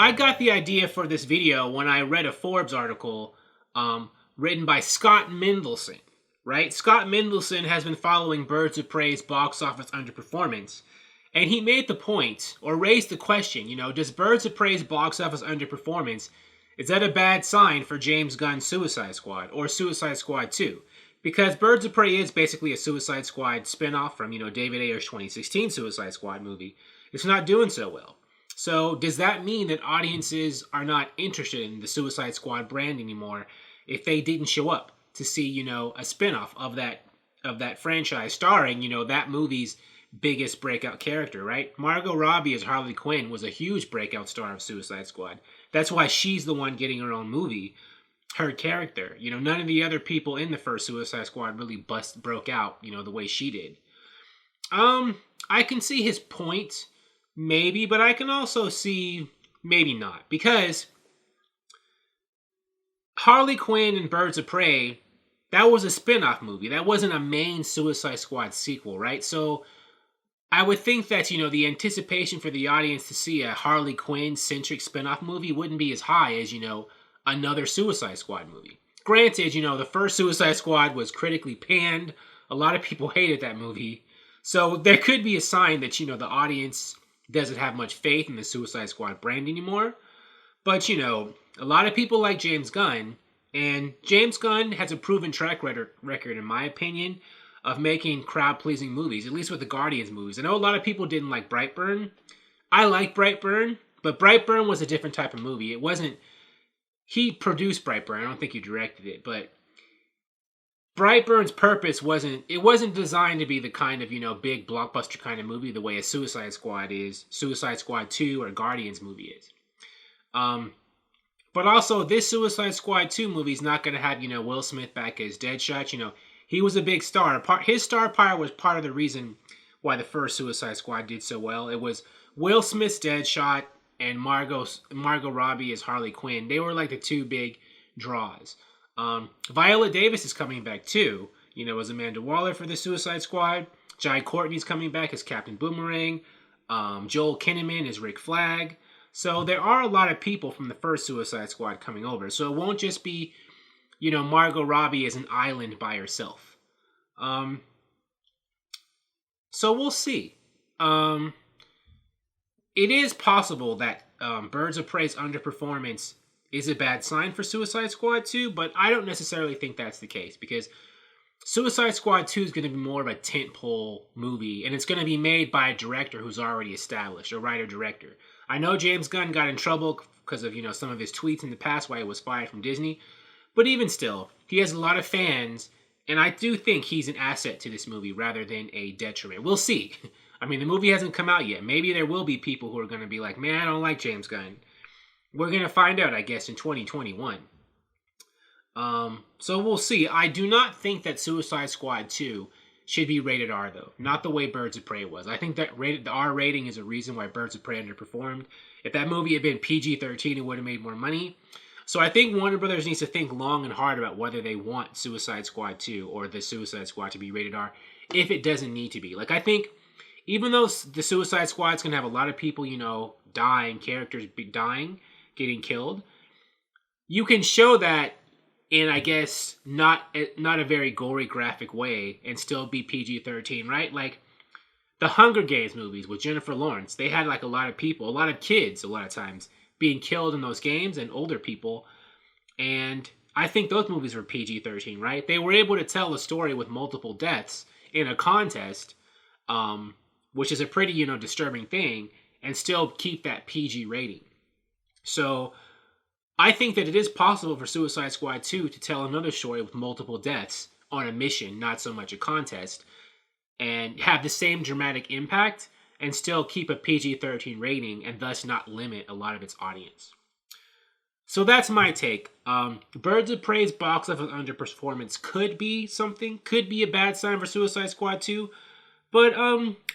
I got the idea for this video when I read a Forbes article written by Scott Mendelson, right? Scott Mendelson has been following Birds of Prey's box office underperformance, and he made the point, or raised the question, does Birds of Prey's box office underperformance, is that a bad sign for James Gunn's Suicide Squad, or Suicide Squad 2? Because Birds of Prey is basically a Suicide Squad spinoff from, David Ayer's 2016 Suicide Squad movie. It's not doing so well. So does that mean that audiences are not interested in the Suicide Squad brand anymore if they didn't show up to see, a spinoff of that franchise starring, that movie's biggest breakout character, right? Margot Robbie as Harley Quinn was a huge breakout star of Suicide Squad. That's why she's the one getting her own movie, her character. None of the other people in the first Suicide Squad really broke out, the way she did. I can see his point, maybe, but I can also see maybe not. Because Harley Quinn and Birds of Prey, that was a spin-off movie. That wasn't a main Suicide Squad sequel, right? So I would think that, the anticipation for the audience to see a Harley Quinn-centric spin-off movie wouldn't be as high as, another Suicide Squad movie. Granted, the first Suicide Squad was critically panned. A lot of people hated that movie. So there could be a sign that, the audience doesn't have much faith in the Suicide Squad brand anymore. But, a lot of people like James Gunn, and James Gunn has a proven track record, in my opinion, of making crowd-pleasing movies, at least with the Guardians movies. I know a lot of people didn't like Brightburn. I like Brightburn, but Brightburn was a different type of movie. It wasn't... He produced Brightburn. I don't think he directed it, but Brightburn's purpose wasn't designed to be the kind of, big blockbuster kind of movie the way a Suicide Squad is, Suicide Squad 2 or Guardians movie is. But also, this Suicide Squad 2 movie is not going to have, Will Smith back as Deadshot. He was a big star. His star power was part of the reason why the first Suicide Squad did so well. It was Will Smith's Deadshot and Margot Robbie as Harley Quinn. They were like the two big draws. Viola Davis is coming back too, as Amanda Waller for the Suicide Squad. Jai Courtney's coming back as Captain Boomerang. Joel Kinnaman is Rick Flag. So there are a lot of people from the first Suicide Squad coming over. So it won't just be, Margot Robbie as an island by herself. So we'll see. It is possible that Birds of Prey's underperformance is a bad sign for Suicide Squad 2, but I don't necessarily think that's the case, because Suicide Squad 2 is going to be more of a tentpole movie, and it's going to be made by a director who's already established, a writer-director. I know James Gunn got in trouble because of, some of his tweets in the past why he was fired from Disney, but even still, he has a lot of fans, and I do think he's an asset to this movie rather than a detriment. We'll see. I mean, the movie hasn't come out yet. Maybe there will be people who are going to be like, man, I don't like James Gunn. We're going to find out, I guess, in 2021. So we'll see. I do not think that Suicide Squad 2 should be rated R, though. Not the way Birds of Prey was. I think that the R rating is a reason why Birds of Prey underperformed. If that movie had been PG-13, it would have made more money. So I think Warner Brothers needs to think long and hard about whether they want Suicide Squad 2 or the Suicide Squad to be rated R, if it doesn't need to be. Like, I think, even though the Suicide Squad's going to have a lot of people, dying, characters dying, getting killed, you can show that in, I guess, not a very gory, graphic way and still be PG-13, right? Like, the Hunger Games movies with Jennifer Lawrence, they had, like, a lot of people, a lot of kids, a lot of times, being killed in those games, and older people, and I think those movies were PG-13, right? They were able to tell a story with multiple deaths in a contest, which is a pretty, disturbing thing, and still keep that PG rating. So I think that it is possible for Suicide Squad 2 to tell another story with multiple deaths on a mission, not so much a contest, and have the same dramatic impact and still keep a PG-13 rating and thus not limit a lot of its audience. So that's my take. Birds of Prey's box office underperformance could be a bad sign for Suicide Squad 2, but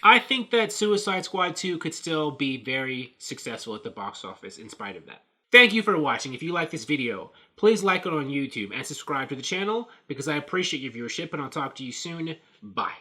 I think that Suicide Squad 2 could still be very successful at the box office in spite of that. Thank you for watching. If you like this video, please like it on YouTube and subscribe to the channel because I appreciate your viewership, and I'll talk to you soon. Bye.